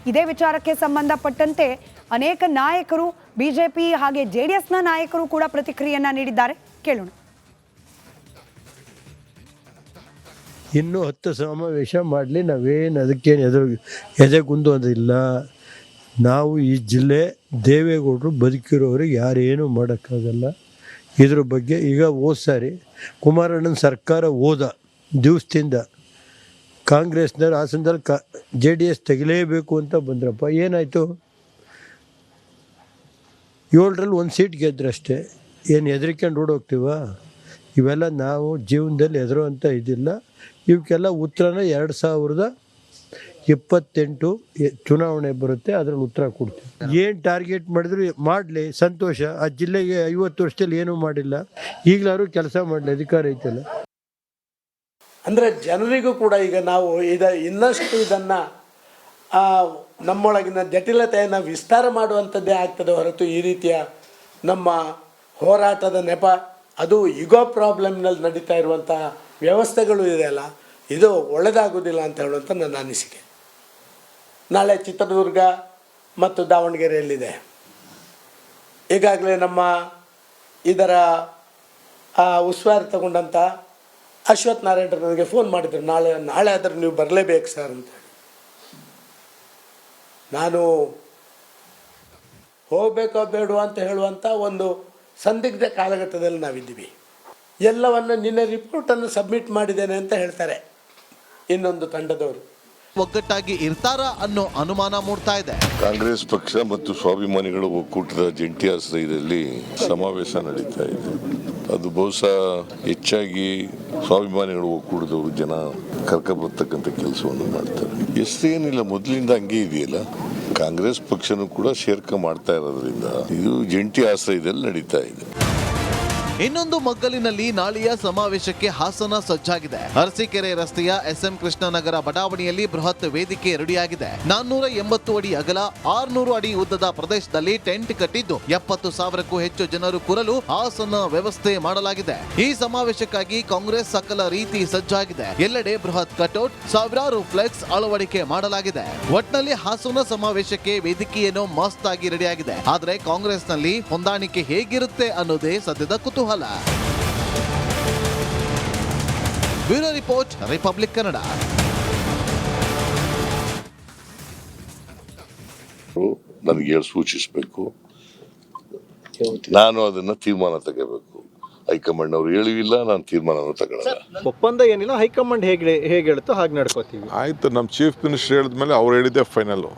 ಇದೇ ವಿಚಾರಕ್ಕೆ ಸಂಬಂಧಪಟ್ಟಂತೆ ಅನೇಕ ನಾಯಕರು ಬಿಜೆಪಿ ಹಾಗೆ ಜೆಡಿಎಸ್ನ ನಾಯಕರು ಕೂಡ ಪ್ರತಿಕ್ರಿಯೆಯನ್ನ ನೀಡಿದ್ದಾರೆ. ಕೇಳೋಣ. ಇನ್ನೂ 10 ಸಮಾವೇಶ ಮಾಡಲಿ, ನಾವೇನು ಅದಕ್ಕೇನು ಎದೆಗುಂದೋದಿಲ್ಲ. ನಾವು ಈ ಜಿಲ್ಲೆ ದೇವೇಗೌಡರು ಬದುಕಿರೋರಿಗೆ ಯಾರೇನು ಮಾಡೋಕ್ಕಾಗಲ್ಲ. ಇದ್ರ ಬಗ್ಗೆ ಈಗ ಹೋದ ಸಾರಿ ಕುಮಾರಣ್ಣನ ಸರ್ಕಾರ ಹೋದ ದಿವಸದಿಂದ ಕಾಂಗ್ರೆಸ್ನವ್ರು ಹಾಸನದಲ್ಲಿ JDS ತೆಗಿಲೇಬೇಕು ಅಂತ ಬಂದ್ರಪ್ಪ. ಏನಾಯಿತು? 7ರಲ್ಲಿ 1 ಸೀಟ್ ಗೆದ್ರಷ್ಟೇ. ಏನು ಹೆದರಿಕೊಂಡು ಓಡೋಗ್ತೀವ? ಇವೆಲ್ಲ ನಾವು ಜೀವನದಲ್ಲಿ ಹೆದರುವಂಥ ಇದಿಲ್ಲ. ಇವಕ್ಕೆಲ್ಲ ಉತ್ತರನ 2028 ಚುನಾವಣೆ ಬರುತ್ತೆ, ಅದರಲ್ಲಿ ಉತ್ತರ ಕೊಡ್ತೀವಿ. ಏನು ಟಾರ್ಗೆಟ್ ಮಾಡಿದ್ರು ಮಾಡಲಿ, ಸಂತೋಷ. ಆ ಜಿಲ್ಲೆಗೆ 50 ವರ್ಷದಲ್ಲಿ ಏನೂ ಮಾಡಿಲ್ಲ, ಈಗಲಾದ್ರು ಕೆಲಸ ಮಾಡಲಿ, ಅಧಿಕಾರ ಐತಲ್ಲ. ಅಂದರೆ ಜನರಿಗೂ ಕೂಡ ಈಗ ನಾವು ಇನ್ನಷ್ಟು ಇದನ್ನು ನಮ್ಮೊಳಗಿನ ಜಟಿಲತೆಯನ್ನು ವಿಸ್ತಾರ ಮಾಡುವಂಥದ್ದೇ ಆಗ್ತದೆ ಹೊರತು ಈ ರೀತಿಯ ನಮ್ಮ ಹೋರಾಟದ ನೆಪ, ಅದು ಈಗೋ ಪ್ರಾಬ್ಲಮ್ನಲ್ಲಿ ನಡೀತಾ ಇರುವಂಥ ವ್ಯವಸ್ಥೆಗಳು ಇದೆಯಲ್ಲ, ಇದು ಒಳ್ಳೆಯದಾಗೋದಿಲ್ಲ ಅಂತ ಹೇಳುವಂಥ ನನ್ನ ಅನಿಸಿಕೆ. ನಾಳೆ ಚಿತ್ರದುರ್ಗ ಮತ್ತು ದಾವಣಗೆರೆಯಲ್ಲಿದೆ. ಈಗಾಗಲೇ ನಮ್ಮ ಇದರ ಉಸ್ತುವಾರಿ ತಗೊಂಡಂಥ ಅಶ್ವಥ್ ನಾರಾಯಣರು ನನಗೆ ಫೋನ್ ಮಾಡಿದರು, ನಾಳೆ ಆದರೂ ನೀವು ಬರಲೇಬೇಕು ಸರ್ ಅಂತ. ನಾನು ಹೋಗಬೇಕೋ ಬೇಡವಾ ಅಂತ ಹೇಳುವಂಥ ಒಂದು ಸಂದಿಗ್ಧ ಕಾಲಘಟ್ಟದಲ್ಲಿ ನಾವಿದ್ದೀವಿ. ಎಲ್ಲವನ್ನು ನಿನ್ನೆ ರಿಪೋರ್ಟನ್ನು ಸಬ್ಮಿಟ್ ಮಾಡಿದ್ದೇನೆ ಅಂತ ಹೇಳ್ತಾರೆ ಇನ್ನೊಂದು ತಂಡದವರು. ಒಗ್ಗಟ್ಟಾಗಿ ಇರ್ತಾರಾ ಅನ್ನೋ ಅನುಮಾನ ಮೂಡ್ತಾ ಇದೆ. ಕಾಂಗ್ರೆಸ್ ಪಕ್ಷ ಮತ್ತು ಸ್ವಾಭಿಮಾನಿಗಳ ಒಕ್ಕೂಟದ ಜಂಟಿ ಆಶ್ರಯದಲ್ಲಿ ಸಮಾವೇಶ ನಡೀತಾ ಇದೆ. ಅದು ಬಹುಶಃ ಹೆಚ್ಚಾಗಿ ಸ್ವಾಭಿಮಾನಿಗಳ ಒಕ್ಕೂಟದವರು ಜನ ಕರ್ಕೊಂಡ್ಬರ್ತಕ್ಕಂಥ ಕೆಲಸವನ್ನು ಮಾಡ್ತಾರೆ. ಎಷ್ಟೇನಿಲ್ಲ, ಮೊದಲಿಂದ ಹಂಗೆ ಇದೆಯಲ್ಲ. ಕಾಂಗ್ರೆಸ್ ಪಕ್ಷನೂ ಕೂಡ ಸೇರ್ಕ ಮಾಡ್ತಾ ಇರೋದ್ರಿಂದ ಇದು ಜಂಟಿ ಆಶ್ರಯದಲ್ಲಿ ನಡೀತಾ ಇದೆ. ಇನ್ನೊಂದು ಮಗ್ಗಲಿನಲ್ಲಿ ನಾಳೆಯ ಸಮಾವೇಶಕ್ಕೆ ಹಾಸನ ಸಜ್ಜಾಗಿದೆ. ಅರಸೀಕೆರೆ ರಸ್ತೆಯ SM ಕೃಷ್ಣನಗರ ಬಡಾವಣೆಯಲ್ಲಿ ಬೃಹತ್ ವೇದಿಕೆ ರೆಡಿಯಾಗಿದೆ. 480 ಅಡಿ ಅಗಲ, 600 ಅಡಿ ಉದ್ದದ ಪ್ರದೇಶದಲ್ಲಿ ಟೆಂಟ್ ಕಟ್ಟಿದ್ದು 70,000ಕ್ಕೂ ಹೆಚ್ಚು ಜನರು ಕೂರಲು ಆಸನ ವ್ಯವಸ್ಥೆ ಮಾಡಲಾಗಿದೆ. ಈ ಸಮಾವೇಶಕ್ಕಾಗಿ ಕಾಂಗ್ರೆಸ್ ಸಕಲ ರೀತಿ ಸಜ್ಜಾಗಿದೆ. ಎಲ್ಲೆಡೆ ಬೃಹತ್ ಕಟೌಟ್, ಸಾವಿರಾರು ಫ್ಲೆಕ್ಸ್ ಅಳವಡಿಕೆ ಮಾಡಲಾಗಿದೆ. ಒಟ್ನಲ್ಲಿ ಹಾಸನ ಸಮಾವೇಶಕ್ಕೆ ವೇದಿಕೆಯೇನೋ ಮಸ್ತ್ ಆಗಿ ರೆಡಿಯಾಗಿದೆ. ಆದ್ರೆ ಕಾಂಗ್ರೆಸ್ನಲ್ಲಿ ಹೊಂದಾಣಿಕೆ ಹೇಗಿರುತ್ತೆ ಅನ್ನೋದೇ ಸದ್ಯದ ಕುತೂಹಲ. Bureau report, republic Kannada. ನನಗೆ ಸೂಚಿಸಬೇಕು, ನಾನು ಅದನ್ನ ತೀರ್ಮಾನ ತಗೋಬೇಕು. ಹೈಕಮಾಂಡ್ ಅವರು ಹೇಳಿಲ್ಲ, ನಾನು ತೀರ್ಮಾನ ತಗೊಳ್ಳಲ್ಲ. ಒಪ್ಪಂದ ಏನಿಲ್ಲ, ಹೈಕಮಾಂಡ್ ಹೇಗೆ ಹೇಳುತ್ತೋ ಹಾಗೆ ನಡ್ಕೋತೀವಿ. ಆಯ್ತು, ನಮ್ಮ ಚೀಫ್ ಮಿನಿಸ್ಟರ್ ಹೇಳಿದ್ಮೇಲೆ ಅವ್ರು ಹೇಳಿದ್ದೆ ಫೈನಲ್ಲು.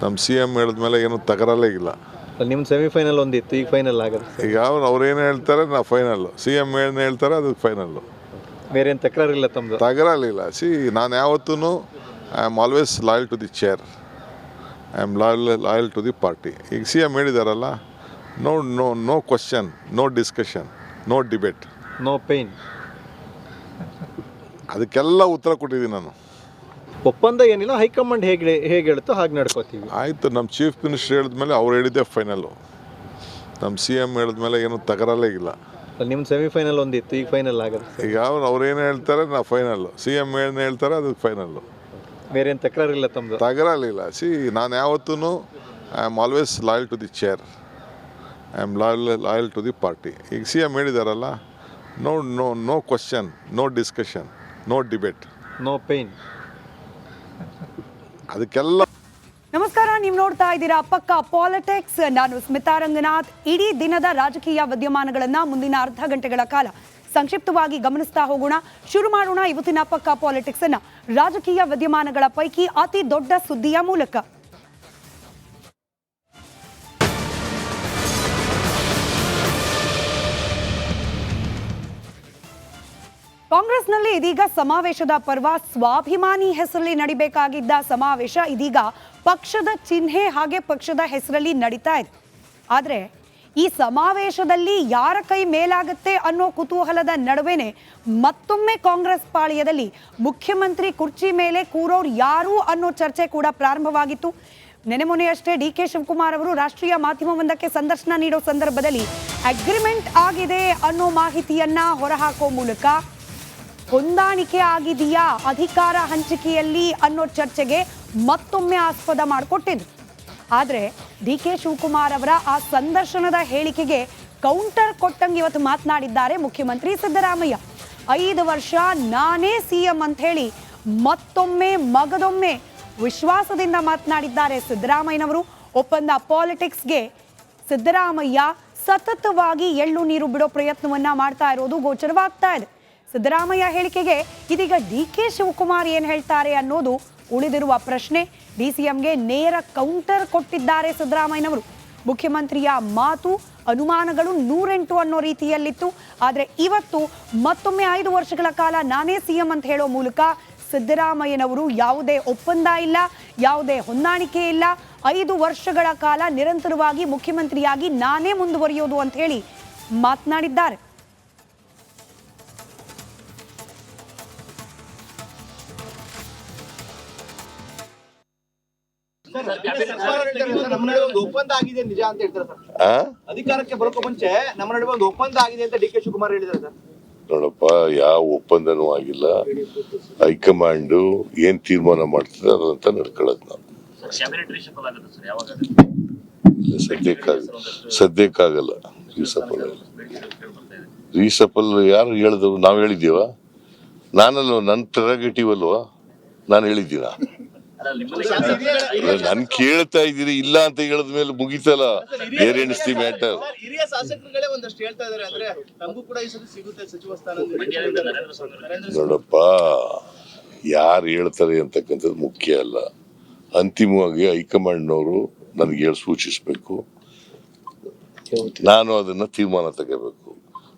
ನಮ್ಮ CM ಹೇಳಿದ್ಮೇಲೆ ಏನು ತಕರಾರೇ ಇಲ್ಲ. ನಿಮ್ಮ ಸೆಮಿಫೈನಲ್ ಒಂದಿತ್ತು, ಈಗ ಫೈನಲ್ ಆಗುತ್ತೆ. ಈಗ ಅವ್ರೇನು ಹೇಳ್ತಾರೆ ನಾವು ಫೈನಲ್ಲು, CM ಏನು ಹೇಳ್ತಾರೆ ಅದು ಫೈನಲ್ಲು. ಬೇರೆ ಏನು ತಕರಾರಿಲ್ಲ ತಮ್ಮದು? ತಕರಾರಿಲ್ಲ. ನಾನು ಯಾವತ್ತೂ I am always loyal to the chair, I am loyal to the party. ಈಗ CM ಹೇಳಿದಾರಲ್ಲ, no question, no discussion, no debate, no pain. ಅದಕ್ಕೆಲ್ಲ ಉತ್ತರ ಕೊಟ್ಟಿದ್ದೀನಿ ನಾನು. ಒಪ್ಪಂದ ಏನಿಲ್ಲ, ಹೈಕಮಾಂಡ್ ಹೇಗೆ ಹೇಳುತ್ತೋ ಹಾಗೆ ನಡ್ಕೋತೀವಿ. ಆಯಿತು, ನಮ್ಮ ಚೀಫ್ ಮಿನಿಸ್ಟರ್ ಹೇಳಿದ್ಮೇಲೆ ಅವ್ರು ಹೇಳಿದ್ದೆ ಫೈನಲ್ಲು. ನಮ್ಮ CM ಹೇಳಿದ್ಮೇಲೆ ಏನು ತಕರಾರೇ ಇಲ್ಲ. ನಿಮ್ಮ ಸೆಮಿಫೈನಲ್ ಒಂದಿತ್ತು, ಈಗ ಫೈನಲ್ ಆಗುತ್ತೆ. ಈಗ ಅವ್ರೇನು ಹೇಳ್ತಾರೆ ನಾವು ಫೈನಲ್ಲು, CM ಏನು ಹೇಳ್ತಾರೆ ಅದು ಫೈನಲ್ಲು. ಬೇರೆ ಏನು ತಕರಾರಿಲ್ಲ ತಮ್ಮದು? ತಕರಾರಿಲ್ಲ. ನಾನು ಯಾವತ್ತೂ I am always loyal to the chair, I am loyal to the party. ಈಗ CM ಹೇಳಿದಾರಲ್ಲ, no question, no discussion, no debate, no pain. ಅದಕ್ಕೆಲ್ಲ. ನಮಸ್ಕಾರ, ನೀವು ನೋಡ್ತಾ ಇದ್ದೀರಾ ಪಕ್ಕಾ ಪಾಲಿಟಿಕ್ಸ್. ನಾನು ಸ್ಮಿತಾ ರಂಗನಾಥ್. ಇಡೀ ದಿನದ ರಾಜಕೀಯ ವಿದ್ಯಮಾನಗಳನ್ನ ಮುಂದಿನ ಅರ್ಧ ಗಂಟೆಗಳ ಕಾಲ ಸಂಕ್ಷಿಪ್ತವಾಗಿ ಗಮನಿಸ್ತಾ ಹೋಗೋಣ. ಶುರು ಮಾಡೋಣ ಇವತ್ತಿನ ಪಕ್ಕಾ ಪಾಲಿಟಿಕ್ಸ್ ಅನ್ನ ರಾಜಕೀಯ ವಿದ್ಯಮಾನಗಳ ಪೈಕಿ ಅತಿ ದೊಡ್ಡ ಸುದ್ದಿಯ ಮೂಲಕ. ಕಾಂಗ್ರೆಸ್ನಲ್ಲಿ ಇದೀಗ ಸಮಾವೇಶದ ಪರ್ವ. ಸ್ವಾಭಿಮಾನಿ ಹೆಸರಲ್ಲಿ ನಡಿಬೇಕಾಗಿದ್ದ ಸಮಾವೇಶ ಇದೀಗ ಪಕ್ಷದ ಚಿಹ್ನೆ ಹಾಗೆ ಪಕ್ಷದ ಹೆಸರಲ್ಲಿ ನಡೀತಾ ಇದೆ. ಆದರೆ ಈ ಸಮಾವೇಶದಲ್ಲಿ ಯಾರ ಕೈ ಮೇಲಾಗುತ್ತೆ ಅನ್ನೋ ಕುತೂಹಲದ ನಡುವೆನೆ ಮತ್ತೊಮ್ಮೆ ಕಾಂಗ್ರೆಸ್ ಪಾಳ್ಯದಲ್ಲಿ ಮುಖ್ಯಮಂತ್ರಿ ಕುರ್ಚಿ ಮೇಲೆ ಕೂರೋರು ಯಾರು ಅನ್ನೋ ಚರ್ಚೆ ಕೂಡ ಪ್ರಾರಂಭವಾಗಿತ್ತು. ಮೊನ್ನೆಯಷ್ಟೇ DK ಶಿವಕುಮಾರ್ ಅವರು ರಾಷ್ಟ್ರೀಯ ಮಾಧ್ಯಮವೊಂದಕ್ಕೆ ಸಂದರ್ಶನ ನೀಡೋ ಸಂದರ್ಭದಲ್ಲಿ ಅಗ್ರಿಮೆಂಟ್ ಆಗಿದೆ ಅನ್ನೋ ಮಾಹಿತಿಯನ್ನ ಹೊರಹಾಕೋ ಮೂಲಕ ಹೊಂದಾಣಿಕೆ ಆಗಿದೆಯಾ ಅಧಿಕಾರ ಹಂಚಿಕೆಯಲ್ಲಿ ಅನ್ನೋ ಚರ್ಚೆಗೆ ಮತ್ತೊಮ್ಮೆ ಆಸ್ಪದ ಮಾಡಿಕೊಟ್ಟಿದ್ರು. ಆದರೆ ಡಿ ಕೆ ಶಿವಕುಮಾರ್ ಅವರ ಆ ಸಂದರ್ಶನದ ಹೇಳಿಕೆಗೆ ಕೌಂಟರ್ ಕೊಟ್ಟಂಗೆ ಇವತ್ತು ಮಾತನಾಡಿದ್ದಾರೆ ಮುಖ್ಯಮಂತ್ರಿ ಸಿದ್ದರಾಮಯ್ಯ. 5 ವರ್ಷ ನಾನೇ ಸಿಎಂ ಅಂತ ಹೇಳಿ ಮತ್ತೊಮ್ಮೆ ಮಗದೊಮ್ಮೆ ವಿಶ್ವಾಸದಿಂದ ಮಾತನಾಡಿದ್ದಾರೆ ಸಿದ್ದರಾಮಯ್ಯನವರು. ಒಪ್ಪಂದ ಪಾಲಿಟಿಕ್ಸ್ಗೆ ಸಿದ್ದರಾಮಯ್ಯ ಸತತವಾಗಿ ಎಳ್ಳು ನೀರು ಬಿಡೋ ಪ್ರಯತ್ನವನ್ನ ಮಾಡ್ತಾ ಇರೋದು ಗೋಚರವಾಗ್ತಾ ಇದೆ. ಸಿದ್ದರಾಮಯ್ಯ ಹೇಳಿಕೆಗೆ ಇದೀಗ ಡಿ ಕೆ ಶಿವಕುಮಾರ್ ಏನ್ ಹೇಳ್ತಾರೆ ಅನ್ನೋದು ಉಳಿದಿರುವ ಪ್ರಶ್ನೆ. ಡಿಸಿಎಂಗೆ ನೇರ ಕೌಂಟರ್ ಕೊಟ್ಟಿದ್ದಾರೆ ಸಿದ್ದರಾಮಯ್ಯನವರು. ಮುಖ್ಯಮಂತ್ರಿಯ ಮಾತು ಅನುಮಾನಗಳು 108 ಅನ್ನೋ ರೀತಿಯಲ್ಲಿತ್ತು. ಆದರೆ ಇವತ್ತು ಮತ್ತೊಮ್ಮೆ 5 ವರ್ಷಗಳ ಕಾಲ ನಾನೇ ಸಿಎಂ ಅಂತ ಹೇಳೋ ಮೂಲಕ ಸಿದ್ದರಾಮಯ್ಯನವರು ಯಾವುದೇ ಒಪ್ಪಂದ ಇಲ್ಲ, ಯಾವುದೇ ಹೊಂದಾಣಿಕೆ ಇಲ್ಲ, 5 ವರ್ಷಗಳ ಕಾಲ ನಿರಂತರವಾಗಿ ಮುಖ್ಯಮಂತ್ರಿಯಾಗಿ ನಾನೇ ಮುಂದುವರಿಯೋದು ಅಂತ ಹೇಳಿ ಮಾತನಾಡಿದ್ದಾರೆ. ನಮ್ಮ ನಡುವೆ ಒಂದು ಒಪ್ಪಂದ ಆಗಿದೆ ನಿಜ ಅಂತ ಹೇಳ್ತಾರೆ ಸರ್. ಅಧಿಕಾರಕ್ಕೆ ಬರೋಕೆ ಮುಂಚೆ ನಮ್ಮ ನಡುವೆ ಒಂದು ಒಪ್ಪಂದ ಆಗಿದೆ ಅಂತ ಡಿ ಕೆ ಶಿವಕುಮಾರ್ ಹೇಳಿದ್ದಾರೆ ಸರ್. ನೋಡಪ್ಪ, ಯಾವ ಒಪ್ಪಂದನೂ ಆಗಿಲ್ಲ. ಹೈಕಮಾಂಡು ಏನ್ ತೀರ್ಮಾನ ಮಾಡ್ತದೆ ಅದಂತ ನಡ್ಕೊಳ್ಳೋದು ನಾವು. ಸದ್ಯಕ್ಕಾಗಲ್ಲ. ರೀಸಫಲ್ ಯಾರು ಹೇಳಿದ್ರು? ನಾವು ಹೇಳಿದ್ದೀವ? ನಾನಲ್ವ, ನನ್ನ ಪ್ರೆರಗೇಟಿವ್ ಅಲ್ವಾ? ನಾನು ಹೇಳಿದ್ದೀನ? ನನ್ ಕೇಳ್ತಾ ಇದ್ದೀರಿ, ಇಲ್ಲ ಅಂತ ಹೇಳಿದ್ಮೇಲೆ ಮುಗಿತಲ್ಲ. ಬೇರೆ ಎಣಿಸ್ತಿ ಮ್ಯಾಟರ್. ಹಿರಿಯ ಶಾಸಕರುಗಳೇ ಒಂದಷ್ಟು ಹೇಳ್ತಾ ಇದ್ದಾರೆ, ಅಂದ್ರೆ ನಮಗೂ ಕೂಡ ಈ ಸತಿ ಸಿಗುತ್ತೆ ಸಚಿವ ಸ್ಥಾನ. ನೋಡಪ್ಪ, ಯಾರು ಹೇಳ್ತಾರೆ ಅಂತಕ್ಕಂಥದ್ದು ಮುಖ್ಯ ಅಲ್ಲ. ಅಂತಿಮವಾಗಿ ಹೈಕಮಾಂಡ್ನವರು ನನಗೆ ಹೇಳಿ ಸೂಚಿಸಬೇಕು, ನಾನು ಅದನ್ನ ತೀರ್ಮಾನ ತಗೋಬೇಕು.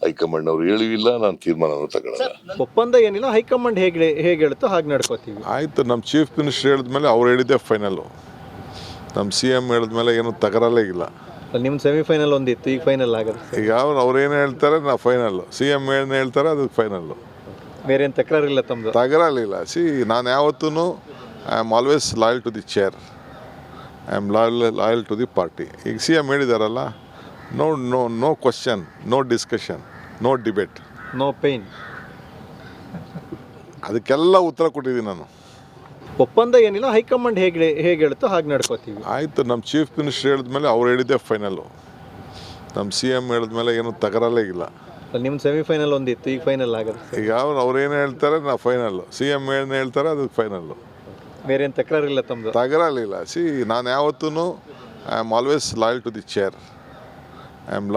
ಹೈಕಮಾಂಡ್ ಅವ್ರು ಹೇಳಿಲ್ಲ, ನಾನು ತೀರ್ಮಾನ ತಗೊಳ್ಳಲ್ಲ. ಒಪ್ಪಂದ ಏನಿಲ್ಲ, ಹೈಕಮಾಂಡ್ ಹೇಗೆ ಹೇಳುತ್ತೋ ಹಾಗೆ ನಡ್ಕೋತೀವಿ. ಆಯಿತು, ನಮ್ಮ ಚೀಫ್ ಮಿನಿಸ್ಟರ್ ಹೇಳಿದ್ಮೇಲೆ ಅವ್ರು ಹೇಳಿದ್ದೆ ಫೈನಲ್ಲು. ನಮ್ಮ CM ಹೇಳಿದ್ಮೇಲೆ ಏನು ತಕರಲ್ಲೇ ಇಲ್ಲ. ನಿಮ್ಮ ಸೆಮಿಫೈನಲ್ ಒಂದಿತ್ತು, ಈಗ ಫೈನಲ್ ಆಗುತ್ತೆ. ಈಗ ಅವ್ರೇನು ಹೇಳ್ತಾರೆ ನಾವು ಫೈನಲ್ಲು, CM ಏನು ಹೇಳ್ತಾರೆ ಅದು ಫೈನಲ್ಲು. ಬೇರೆ ಏನು ತಕರಾರಿಲ್ಲ ತಮ್ಮದು? ತಕರಾರಿಲ್ಲ. ನಾನು ಯಾವತ್ತೂ I am always loyal to the chair, I am loyal to the party. ಈಗ CM ಹೇಳಿದಾರಲ್ಲ, no question, no discussion, no debate, no pain. ಅದಕ್ಕೆಲ್ಲ ಉತ್ತರ ಕೊಟ್ಟಿದ್ದೀನಿ ನಾನು. ಒಪ್ಪಂದ ಏನಿಲ್ಲ, ಹೈಕಮಾಂಡ್ ಹೇಗೆ ಹೇಳುತ್ತೋ ಹಾಗೆ ನಡ್ಕೋತೀವಿ. ಆಯಿತು, ನಮ್ಮ ಚೀಫ್ ಮಿನಿಸ್ಟರ್ ಹೇಳಿದ್ಮೇಲೆ ಅವ್ರು ಹೇಳಿದ್ದೆ ಫೈನಲ್ಲು. ನಮ್ಮ CM ಹೇಳಿದ್ಮೇಲೆ ಏನು ತಕರಲ್ಲೇ ಇಲ್ಲ. ನಿಮ್ಮ ಸೆಮಿಫೈನಲ್ ಒಂದಿತ್ತು, ಈಗ ಫೈನಲ್ ಆಗುತ್ತೆ. ಈಗ ಅವ್ರೇನು ಹೇಳ್ತಾರೆ ನಾವು ಫೈನಲ್ಲು, CM ಏನು ಹೇಳ್ತಾರೆ ಅದು ಫೈನಲ್ಲು. ಬೇರೆ ಏನು ತಕರಾರಿಲ್ಲ ತಮ್ಮದು? ತಕರಾರಿಲ್ಲ. ನಾನು ಯಾವತ್ತೂ I am always loyal to the chair, I am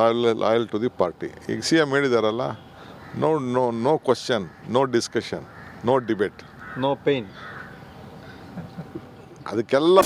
loyal to the party. ಈಗ CM ಹೇಳಿದಾರಲ್ಲ, no question, no discussion, no debate, no pain. ಅದಕ್ಕೆಲ್ಲ